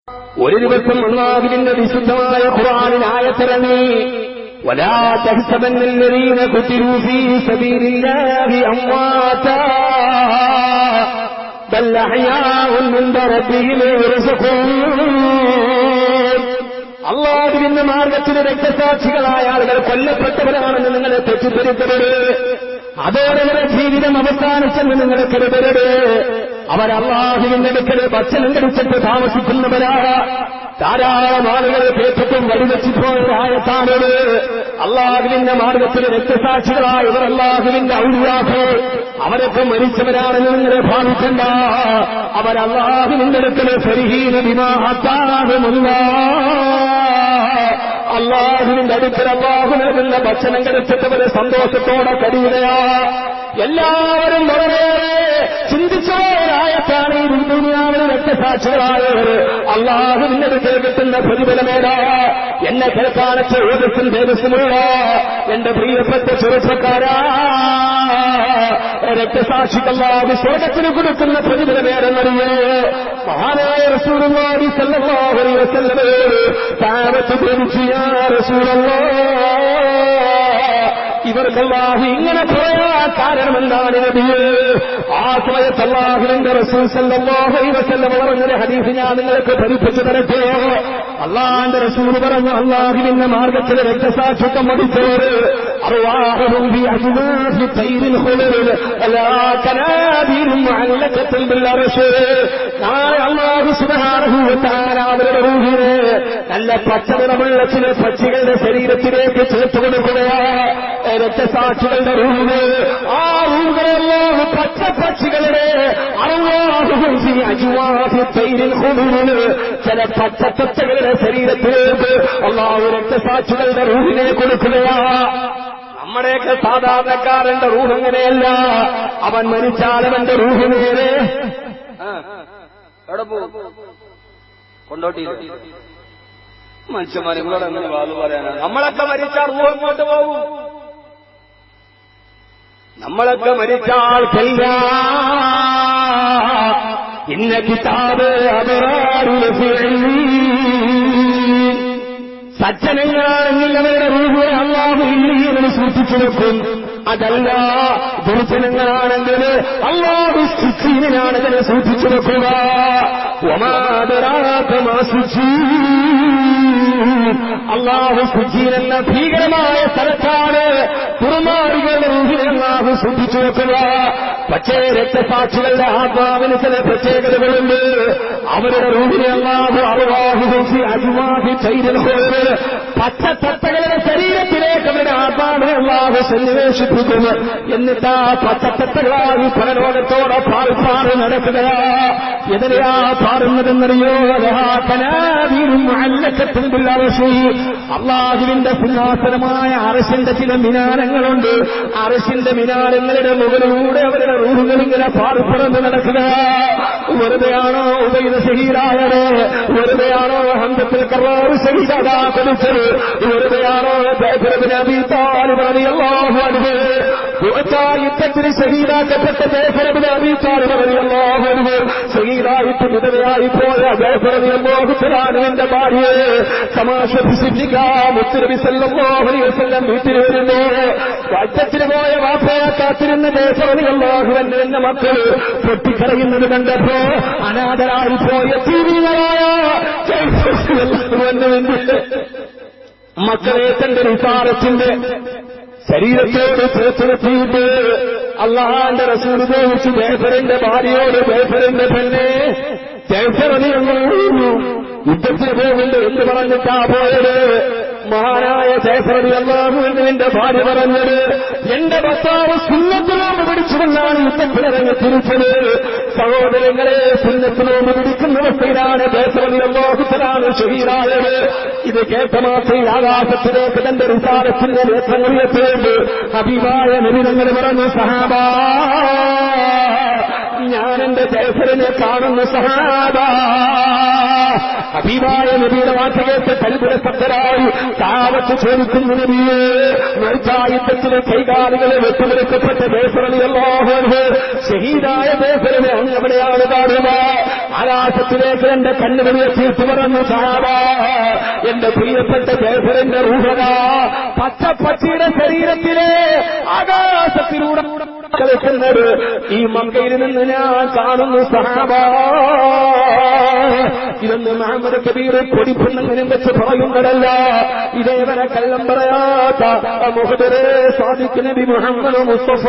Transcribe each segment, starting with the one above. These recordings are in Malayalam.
ഒരു ദിവസം അല്ലാഹുവിന്റെ വിശുദ്ധമായ ഖുർആനിൽ ആയത്തിറങ്ങി, വലാ തഹ്സബന്നല്ലദീന ഖുതിലൂ ഫീ സബീലില്ലാഹി അംവാതാ ബൽ അഹ്യാഉൻ ഇൻദ റബ്ബിഹിം യുർസഖൂൻ. അല്ലാഹുവിന്റെ മാർഗത്തിൽ രക്തസാക്ഷികളായ ആളുകൾ കൊല്ലപ്പെട്ടവരാണെന്ന് നിങ്ങൾ തെറ്റിദ്ധരിക്കരുത്. അതോടെ ജീവിതം അവസാനിച്ചെന്ന് നിങ്ങൾ കരുതരുത്. അവർ അല്ലാഹുവിന്റെ അടുക്കൽ ഭക്ഷണം കഴിച്ചിട്ട് താമസിക്കുന്നവരാ. ധാരാളം ആളുകൾ കേട്ടിട്ടും വഴിവെച്ചിപ്പോയതായത്താണത്. അല്ലാഹുവിന്റെ മാർഗത്തിൽ രക്തസാക്ഷികളായവർ അല്ലാഹുവിന്റെ ഔലിയാക്കൾ, അവരൊക്കെ മരിച്ചവരാണെന്ന് നിങ്ങളെ ഭാവിക്കണ്ട. അവർ അല്ലാഹുവിന്റെ അടുക്കൽ ഫരീന ബിമാ അതാഹുമുല്ലാഹ്, അല്ലാഹുവിന്റെ അടുക്കൽ അല്ലാഹു നൽകുന്ന ഭക്ഷണം കഴിച്ചിട്ടവരെ സന്തോഷത്തോടെ കഴിയുകയാ. എല്ലാവരും വളരെ ചിന്തിച്ചവരായത്താണ് ഈ ദുനിയാവിൽ രക്തസാക്ഷികളായവർ അല്ലാഹുവിന്റെ അടുക്കൽ കിട്ടുന്ന പ്രതിഫലമേതാ. എന്നെ കേൾക്കാനച്ച ഓജസ്സും തേജസ്സുമുള്ള എന്റെ പ്രിയപ്പെട്ട ചെറുപ്പക്കാരാ, രക്തസാക്ഷിക്കല്ലാഹു സ്വർഗ്ഗത്തിന് കൊടുക്കുന്ന പ്രതിഫലമേതെന്നറിയേ. മഹാനായ റസൂലുള്ളാഹി സ്വല്ലല്ലാഹു അലൈഹി വസല്ലമയോട് സഹാബത്ത് ചോദിച്ചു, യാ റസൂലല്ലാഹ്, ഇവർക്ക് അല്ലാഹു ഇങ്ങനെ പറയാൻ കാരണമെന്താണ് നബിയേ? ആ സമയത്ത് അല്ലാഹുവിന്റെ റസൂൽ സല്ലല്ലാഹു അലൈഹി വസല്ലം പറഞ്ഞൊരു ഹദീസ് ഞാൻ നിങ്ങൾക്ക് പഠിപ്പിച്ചു തരട്ടെ. അല്ലാഹുവിന്റെ റസൂൽ പറഞ്ഞു, അല്ലാഹുവിന്റെ മാർഗത്തിൽ രക്തസാക്ഷിത്വം വഹിച്ചവർ അർവാഹുഹും ബി അജ്നാഹി തൈരിൽ ഖുലൂൽ അലാ കനാബിറും മുഅല്ലഖത്തുൽ ബിൽ അർശ്. നാളെ അല്ലാഹു സുബ്ഹാനഹു വ തആല അവരുടെ റൂഹിനെ നല്ല പച്ചനിറമുള്ള ചില പക്ഷികളുടെ ശരീരത്തിലേക്ക് ചേർത്ത് കൊടുക്കുകയാ. രക്തസാക്ഷികളുടെ റൂഹിനെ, ആ റൂഹുകളെല്ലാം പച്ചപ്പക്ഷികളുടെ ചില പച്ചത്തത്തകളുടെ ശരീരത്തിലേക്ക് അല്ലാഹു രക്തസാക്ഷികളുടെ റൂഹിനെ കൊടുക്കുകയാ. നമ്മുടെയൊക്കെ സാധാരണക്കാരന്റെ റൂഹ് അങ്ങനെയല്ല. അവൻ മരിച്ചാൽ അവന്റെ റൂഹ് നേരെ എവിടെ പോകും? കൊണ്ടോട്ടി മനുഷ്യന്മാരെ കൂടെ അങ്ങനെ വാല് പറയാനാണ്. നമ്മളൊക്കെ മരിച്ചാൽ റൂഹ് അങ്ങോട്ട് പോകും. നമ്മളൊക്കെ മരിച്ചാൽ ഇന്ന കിതാബ് സജ്ജനങ്ങളാണെങ്കിൽ അവരുടെ റൂഹുകളെ അല്ലാഹു ഇല്ലീന്ന് സൂക്ഷിച്ചു വെക്കും. അതല്ല ദുർജനങ്ങളാണെങ്കിൽ അല്ലാഹു സിജ്ജീനിലാണ് അതിനെ സൂക്ഷിച്ചു വെക്കുക. അല്ലാഹു സിജ്ജീൻ എന്ന ഭീകരമായ സ്ഥലത്താണ് കുറുമാറികളുടെ റൂഹിനെ അല്ലാഹു സൂക്ഷിച്ചു വെക്കുക. പക്ഷേ രക്തസാക്ഷികളുടെ ആത്മാവിന് ചില പ്രത്യേകതകളുണ്ട്. അവരുടെ റൂഹിനെ അല്ലാഹു അർവാഹുഹും അജ്വാഹി തൈരിൽ ഖുലൂൽ, പച്ചത്തത്തകളുടെ ശരീരത്തിലേക്ക് അവരുടെ ആത്മാവിനെ അല്ലാഹു സന്നിവേശിപ്പിക്കുന്നു. എന്നിട്ട് ആ പച്ചത്തത്തകളായി പരലോകത്തോടെ പാൽപ്പാറ് നടക്കുകയാ. എതിരെയാ പാറുന്നതെന്നറിയോ? അല്ലാഹുവിന്റെ സിംഹാസനമായ അർശിന്റെ ചില മിനാരങ്ങളുണ്ട്. അർശിന്റെ മിനാരങ്ങളുടെ മുകളിലൂടെ അവരുടെ റൂഹുകൾ ഇങ്ങനെ പാറിപ്പറന്ന് നടക്കുക. വെറുതെയാണോ ഉബൈദ് ഷഹീദായത്? വെറുതെയാണോ ഹംസത്തുൽ കറാറ് ഷഹീദാ കൊടുത്തത്? വെറുതെയാണോ ജഅഫർ ഇബ്നു അബീ താലിബ് റളിയല്ലാഹു അൻഹു യുദ്ധത്തിന് ഷഹീദാക്കപ്പെട്ട ജഅഫർ ഇബ്നു അബീ താലിബ് റളിയല്ലാഹു അൻഹു ഷഹീദായിട്ട് വിധവയായി പോയ ജഅഫർ റളിയല്ലാഹു തആലാവിന്റെ ഭാര്യയെ സമാശ്വസിപ്പിക്കാൻ മുത്തുനബി സല്ലല്ലാഹു അലൈഹി വസല്ലം വീട്ടിൽ വരുന്നു. യുദ്ധത്തിന് പോയ വാപ്പയെ കാത്തിരുന്ന ജഅഫർ റളിയല്ലാഹു അൻഹുവിന്റെ മക്കൾ പൊട്ടിക്കരയുന്നത് കണ്ടപ്പോ അനാഥരായി പോയ തീവ്രമായ മക്കളെ തന്റെ റിസാലത്തിന്റെ ശരീരത്തോട് ചേർത്ത് നിർത്തിയിട്ട് അല്ലാഹുവിന്റെ റസൂൽ ചോദിച്ചു, ജഅഫറിന്റെ ഭാര്യയോട്, ജഅഫറിന്റെ പെണ്ണെ, ജഅഫർ റളിയല്ലാഹു യുദ്ധത്തിന് പോകുന്നുണ്ട് എന്ന് പറഞ്ഞിട്ടാ പോയത്? മഹാനായ ജഅഫർ റളിയല്ലാഹു അൻഹുവിന്റെ ഭാര്യ പറഞ്ഞത്, എന്റെ ഭർത്താവ് സുന്നത്ത് നോമ്പ് പിടിച്ചുകൊണ്ടാണ് യുദ്ധത്തിനിറങ്ങി തിരിച്ചത്. സഹോദരങ്ങളെ, സുന്നത്ത് നോമ്പ് പിടിക്കുന്ന അവസ്ഥയിലാണ് ജഅഫർ റളിയല്ലാഹു തആല ഷഹീദായത്. ഇത് കേട്ട മാത്രയിൽ ആകാശത്തിലേക്ക് തന്റെ റിസാലത്തിന്റെ നേത്രങ്ങൾ ഉയർത്തിയത് ഹബീബായ നബി തങ്ങൾ പറഞ്ഞു, സഹാബാ, ഞാൻ എന്റെ ജഅഫറിനെ കാണുന്നു സഹാബാ. ഹബീബായ നബിയുടെ വാക്ക് കേട്ട് കൽബുരസക്തരായി സഹാബത്ത് ചോദിക്കുന്നു, നബിയേ, യുദ്ധത്തിലെ കൈകാലുകളെ വെട്ടുമുറിക്കപ്പെട്ട ബേസറിയല്ലാഹു ഷഹീദായ ബേസറിനെ അങ്ങ് എവിടെയാണ് കാണുക? ആകാശത്തിലേക്ക് എന്റെ കണ്ണുകൾ എത്തിയിട്ട് പറഞ്ഞു, സഹാബ, എന്റെ പ്രിയപ്പെട്ട ബേസറിന്റെ റൂഹക പച്ചപ്പച്ചിയുടെ ശരീരത്തിലെ ആകാശത്തിലൂടെ കളിക്കുന്നത് ഈ മക്കയിൽ നിന്ന് ഞാൻ കാണുന്നു സഹാബ. ഇതൊന്ന് മുഹമ്മദ് കബീർ പൊടിപ്പുണ്ണെങ്കിലും വെച്ച് പറയുന്നതല്ല. ഇതേവരെ കള്ളം പറയാത്ത മുഹമ്മദ് സാദിഖ് നബി മുഹമ്മദ് മുസ്തഫ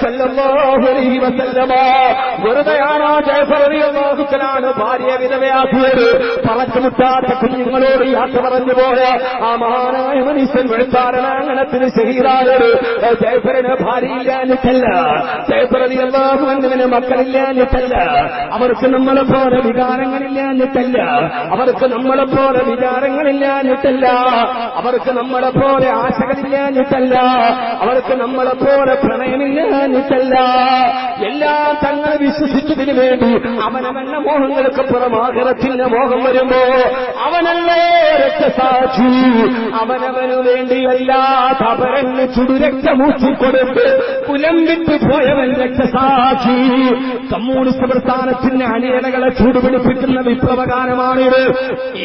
സല്ലല്ലാഹു അലൈഹി വസല്ലമ വെറുതെയാണോ ജഅഫർ റളിയല്ലാഹു തആല ഭാര്യ വിധവയാക്കിയത്? പറച്ചുമുട്ടാത്ത കുഞ്ഞുങ്ങളോട് യാത്ര പറഞ്ഞു പോയ ആ മഹാനായ മനുഷ്യൻ വെളുത്താരണാങ്കണത്തിന് ശഹീദായത് ജഅഫറിന് ഭാര്യയില്ലാഞ്ഞിട്ടല്ല, ജഅഫർ റളിയല്ലാഹു അൻഹുവിന് മക്കളില്ലാഞ്ഞിട്ടല്ല, അവർക്ക് നമ്മളെ പോലെ വികാരങ്ങളില്ലാഞ്ഞിട്ടല്ല, അവർക്ക് നമ്മളെ പോലെ വിചാരങ്ങളില്ലാഞ്ഞിട്ടല്ല, അവർക്ക് നമ്മളെ പോലെ ആശകളില്ലാഞ്ഞിട്ടല്ല, അവർക്ക് നമ്മളെ പോലെ പ്രണയമില്ലാഞ്ഞിട്ടല്ല. എല്ലാം തങ്ങൾ വിശ്വസിച്ചതിനു വേണ്ടി അവനവന്റെ മോഹങ്ങൾക്ക് പുറമാകരത്തിന്റെ മോഹം വരുമ്പോ അവനല്ലേ രക്തസാക്ഷി. അവനവനു വേണ്ടിയല്ലാത്ത അവരന് ചുടുരക്തമൂച്ചിക്കൊടുത്ത് കുലം വിട്ടു പോയവൻ രക്തസാക്ഷി. കമ്മ്യൂണിസ്റ്റ് പ്രസ്ഥാനത്തിന്റെ അണിയറകളെ ചൂടുപിടിപ്പിക്കുന്ന വിപ്ലവഗാനമാണിത്.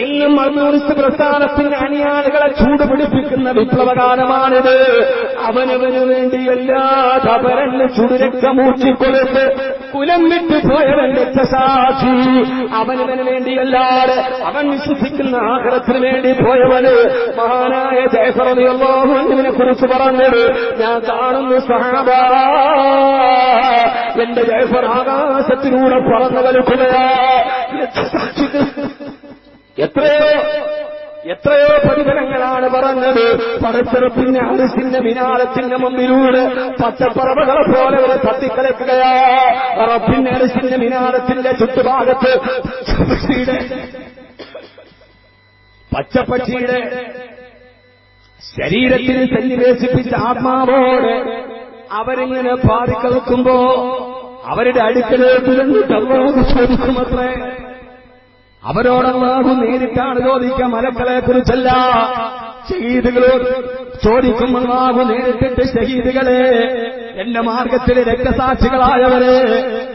ഇന്നും കമ്മ്യൂണിസ്റ്റ് പ്രസ്ഥാനത്തിന്റെ അണിയാളുകളെ ചൂടുപിടിപ്പിക്കുന്ന വിപ്ലവഗാനമാണിത്. അവനവനു വേണ്ടിയല്ലാതെ അവരന് ചുടുരക്തമൂച്ചിക്കൊടുത്ത് കുലം വിട്ടു പോയവൻ രക്തസാക്ഷി. അവനവന് വേണ്ടിയല്ലാതെ അവൻ വിശ്വസിക്കുന്ന ആഖിറത്തിന് വേണ്ടി പോയവന് മഹാനായ ജഅഫർ റളിയല്ലാഹു അൻഹുവിനെ കുറിച്ച് പറഞ്ഞത് ഞാൻ കാണുന്നു സഹാബ, എന്റെ ജഅഫർ ആകാശത്തിലൂടെ പറന്നു കളിക്കുകയാ. എത്രയോ പ്രതിഫലങ്ങളാണ് പറഞ്ഞത്. പടച്ചിറപ്പിന്റെ അരിസിന്റെ മിനാരത്തിന്റെ മുമ്പിലൂടെ പച്ചപ്പറവകളെ പോലെ അവരെ തത്തിക്കളിക്കുകയാ. റബ്ബിന്റെ അരിസിന്റെ മിനാരത്തിന്റെ ചുറ്റുഭാഗത്ത് പച്ചപ്പക്ഷിയുടെ ശരീരത്തിന് സന്നിവേശിപ്പിച്ച ആത്മാവോടെ അവരിങ്ങനെ പാടിക്കളിക്കുമ്പോ അവരുടെ അടുക്കലേക്ക് ചോദിക്കുമത്രേ. അവരോടല്ലാഹു നേരിട്ടാണ് ചോദിക്കുക, മലക്കളെ കുറിച്ചല്ല. ഷഹീദുകളോട് ചോദിക്കും അല്ലാഹു നേരിട്ടിട്ട്, ഷഹീദുകളെ, എന്റെ മാർഗത്തിലെ രക്തസാക്ഷികളായവരെ,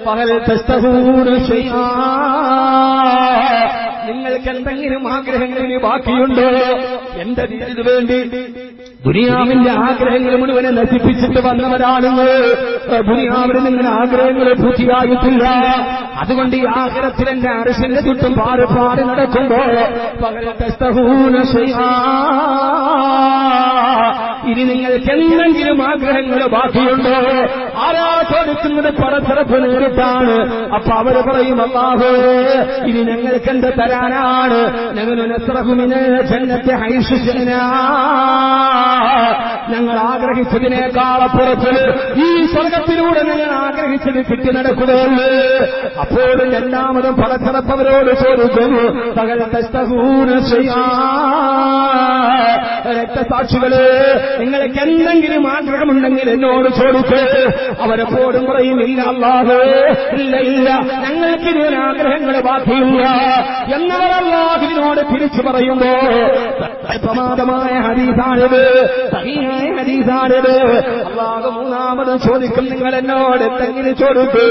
പകൽ തസ്തഹൂന ശൈആ, നിങ്ങൾക്ക് എന്തെങ്കിലും ആഗ്രഹങ്ങൾ ബാക്കിയുണ്ടോ? എന്റെ ദീനിനു വേണ്ടി ദുനിയാവിന്റെ ആഗ്രഹങ്ങൾ മുഴുവനെ നശിപ്പിച്ചിട്ട് വന്നവരാണെന്ന്. ദുനിയാവിന് നിങ്ങളുടെ ആഗ്രഹങ്ങൾ പൂർത്തിയായിട്ടില്ല. അതുകൊണ്ട് ഈ ആഖിറത്തിൽ എന്റെ അർശിന്റെ ചുറ്റും പാടുപാട് നടക്കുമ്പോ പകൽ തസ്തഹൂന ശൈആ, ഇനി നിങ്ങൾക്ക് എന്തെങ്കിലും ആഗ്രഹങ്ങൾ ബാക്കിയുണ്ടോ? ആരാ ചോദിക്കുന്നത്? പടച്ചിറപ്പ് നേരിട്ടാണ്. അപ്പൊ അവര് പറയും, അല്ലാഹുവേ, ഇനി ഞങ്ങൾക്ക് എന്ത് തരാനാണ്? ഞങ്ങൾ ആഗ്രഹിച്ചതിനേക്കാളപ്പുറത്ത് ഈ സ്വർഗത്തിലൂടെ ഞങ്ങൾ ആഗ്രഹിച്ചത് കിട്ടി നടക്കുകയുള്ളൂ. അപ്പോൾ രണ്ടാമതും പടച്ചിറപ്പവരോട് ചോദിക്കുന്നു, പകൽ തസ്തഹൂന ശൈആ, രക്തസാക്ഷികളെ, നിങ്ങൾക്ക് എന്തെങ്കിലും ആഗ്രഹമുണ്ടെങ്കിൽ എന്നോട് ചോദിച്ച്. അവരെപ്പോഴും പറയും, ഇല്ല അല്ലാഹുവേ, ഇല്ല ഇല്ല, ഞങ്ങൾക്ക് ഇതിന് ആഗ്രഹങ്ങൾ ബാക്കിയില്ല എന്നവർ അല്ലാഹുവിനോട് തിരിച്ചു പറയുമ്പോ പ്രമാദമായ ഹദീസാണിത്, സഹീഹായ ഹദീസാണിത്. അല്ലാഹു മൂന്നാമത് ചോദിക്കും, നിങ്ങൾ എന്നോട് എന്തെങ്കിലും ചോദിച്ചു.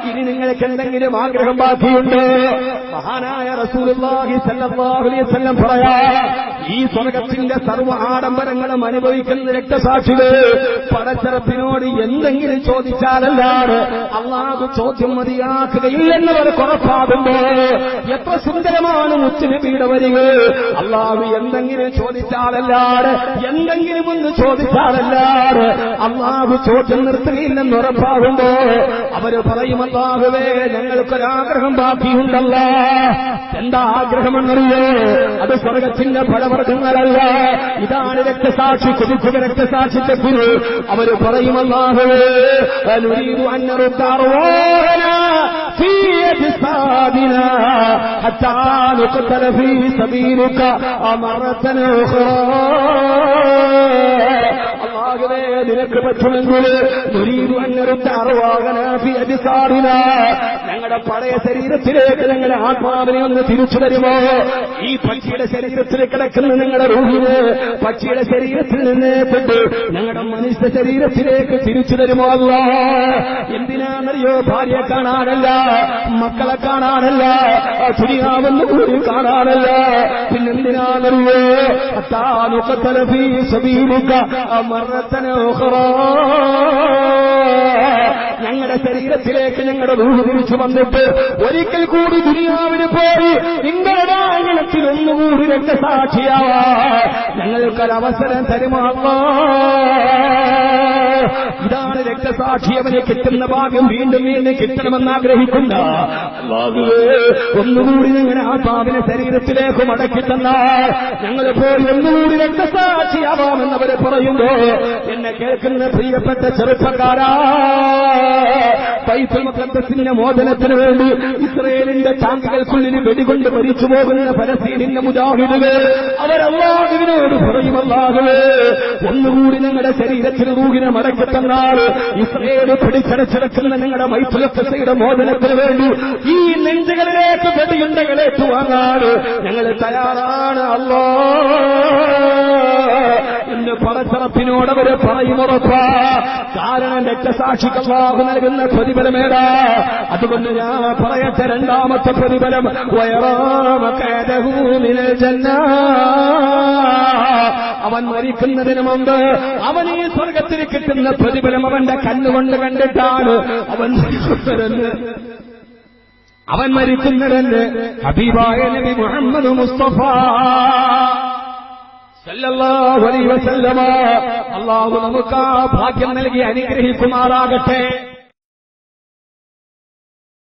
ഇനി നിങ്ങൾക്ക് എന്തെങ്കിലും ആഗ്രഹം ബാക്കിയുണ്ട്? മഹാനായ റസൂലുള്ളാഹി സ്വല്ലല്ലാഹു അലൈഹി വസല്ലം പറയാ, ഈ സ്വർഗത്തിന്റെ സർവ്വ ആഡംബരങ്ങളും അനുഭവിക്കുന്ന രക്തസാക്ഷികൾ പടച്ചിറപ്പിനോട് എന്തെങ്കിലും ചോദിച്ചാലല്ലാതെ അല്ലാഹു ചോദ്യം മതിയാക്കുകയില്ലെന്നവർ ഉറപ്പാകുമ്പോ എത്ര സുന്ദരമാണ് മുത്തുനബിയുടെ വരികൾ. അല്ലാഹു എന്തെങ്കിലും ചോദിച്ചാലല്ലാതെ, എന്തെങ്കിലും ഒന്ന് ചോദിച്ചാലല്ലാതെ അല്ലാഹു ചോദ്യം നിർത്തുകയില്ലെന്ന് ഉറപ്പാകുമ്പോ അവര് പറയും, അല്ലാഹുവേ, ഞങ്ങൾക്കൊരാഗ്രഹം ബാക്കിയുണ്ടല്ല. എന്താ ആഗ്രഹമെന്നറിയോ? അത് സ്വർഗത്തിന്റെ ഫലവർഗങ്ങളല്ല. ഇതാണ് രക്തസാക്ഷി കുതിക്കുക, രക്തസാക്ഷിത്തെ കുരു. അവര് പറയും, അല്ലാഹുവേ, നുരീദു അൻ നറുദ്ദ അർവാഹനാ ഫീ അജ്സാദിനാ ഹത്താ നുഖ്തല ഫീ സബീലിക അമറതൻ ഉഖ്റാ. അല്ലാഹുവേ നിനക്ക് പറ്റുമെങ്കിൽ ഞങ്ങളുടെ പഴയ ശരീരത്തിലേക്ക് ഞങ്ങളുടെ ആത്മാവിനെ ഒന്ന് തിരിച്ചു തരുമോ? ഈ പക്ഷിയുടെ ശരീരത്തിൽ കിടക്കുന്ന ഞങ്ങളുടെ റൂഹിനെ പക്ഷിയുടെ ശരീരത്തിൽ നിന്ന് കൊണ്ട് ഞങ്ങളുടെ മനുഷ്യ ശരീരത്തിലേക്ക് തിരിച്ചു തരുമോ? അല്ലാഹ് എന്തിനാണെന്നറിയോ? ഭാര്യയെ കാണാനല്ല, മക്കളെ കാണാനല്ല, ദുനിയാവെന്ന് കൂടി കാണാനല്ല. പിന്നെന്തിനാണെന്നറിയോ? ഞങ്ങളുടെ ശരീരത്തിലേക്ക് ഞങ്ങളുടെ റൂഹ് തിരിച്ചു വന്നിട്ട് ഒരിക്കൽ കൂടി ദുനിയാവിന് പോയി നിങ്ങളുടെ ആംഗണത്തിൽ ഒന്നുകൂടി രക്തസാക്ഷിയാവാ ഞങ്ങൾക്കൊരവസരം തരുമോ? ഇതാണ് രക്തസാക്ഷി. അവനെ കിട്ടുന്ന ഭാഗ്യം വീണ്ടും വീണ്ടും കിട്ടണമെന്ന് ആഗ്രഹിക്കുന്ന അല്ലാഹുവേ ഒന്നുകൂടി ഞങ്ങളുടെ ആത്മാവിനെ ശരീരത്തിലേക്ക് മടക്കി തന്നാൽ ഞങ്ങൾ പോയി ഒന്നുകൂടി രക്തസാക്ഷിയാവാമെന്നവരെ പറയുമ്പോ എന്നെ കേൾക്കുന്ന പ്രിയപ്പെട്ട ചെറുപ്പക്കാരാ, ബൈത്തുൽ മുഖദ്ദസിന്റെ മോചനത്തിന് വേണ്ടി ഇസ്രയേലിന്റെ ടാങ്കുകൾക്കുള്ളിൽ വെടികൊണ്ട് മരിച്ചു പോകുന്ന ഫലസ്തീനിന്റെ മുജാഹിദുകൾ അവരല്ലാഹുവിനോട് പറയും, അല്ലാഹുവേ ഒന്നുകൂടി ഞങ്ങളുടെ ശരീരത്തിൽ റൂഹിനെ മടക്കി തന്നാൽ ഇസ്രയേല് പിടിച്ചടച്ചിടക്കുന്ന ഞങ്ങളുടെ ബൈത്തുൽ മുഖദ്ദസിന്റെ മോചനത്തിന് വേണ്ടി ഈ നെഞ്ചുകളിലേക്ക് വെടിയുണ്ടകളേറ്റു വാങ്ങാൻ ഞങ്ങൾ തയ്യാറാണ് എന്ന് പടച്ചറപ്പിനോട് അവര് പറയുമുറപ്പാ. കാരണം രക്തസാക്ഷിക്ക് അല്ലാഹു നൽകുന്ന പ്രതിഫലമേടാ. അതുകൊണ്ട് ഞാൻ പറയട്ടെ, രണ്ടാമത്തെ പ്രതിഫലം അവൻ മരിക്കുന്നതിന് മുമ്പ് അവൻ ഈ സ്വർഗത്തിൽ കിട്ടുന്ന പ്രതിഫലം അവന്റെ കണ്ണുകൊണ്ട് കണ്ടിട്ടാണ് അവൻ മരിക്കുന്നതെന്ന് ഹബീബായ നബി മുഹമ്മദ് മുസ്തഫ സല്ലല്ലാഹു അലൈഹി വസല്ലമ അല്ലാഹു നമുക്ക് ആ ഭാഗ്യം നൽകി അനുഗ്രഹിക്കുമാറാകട്ടെ.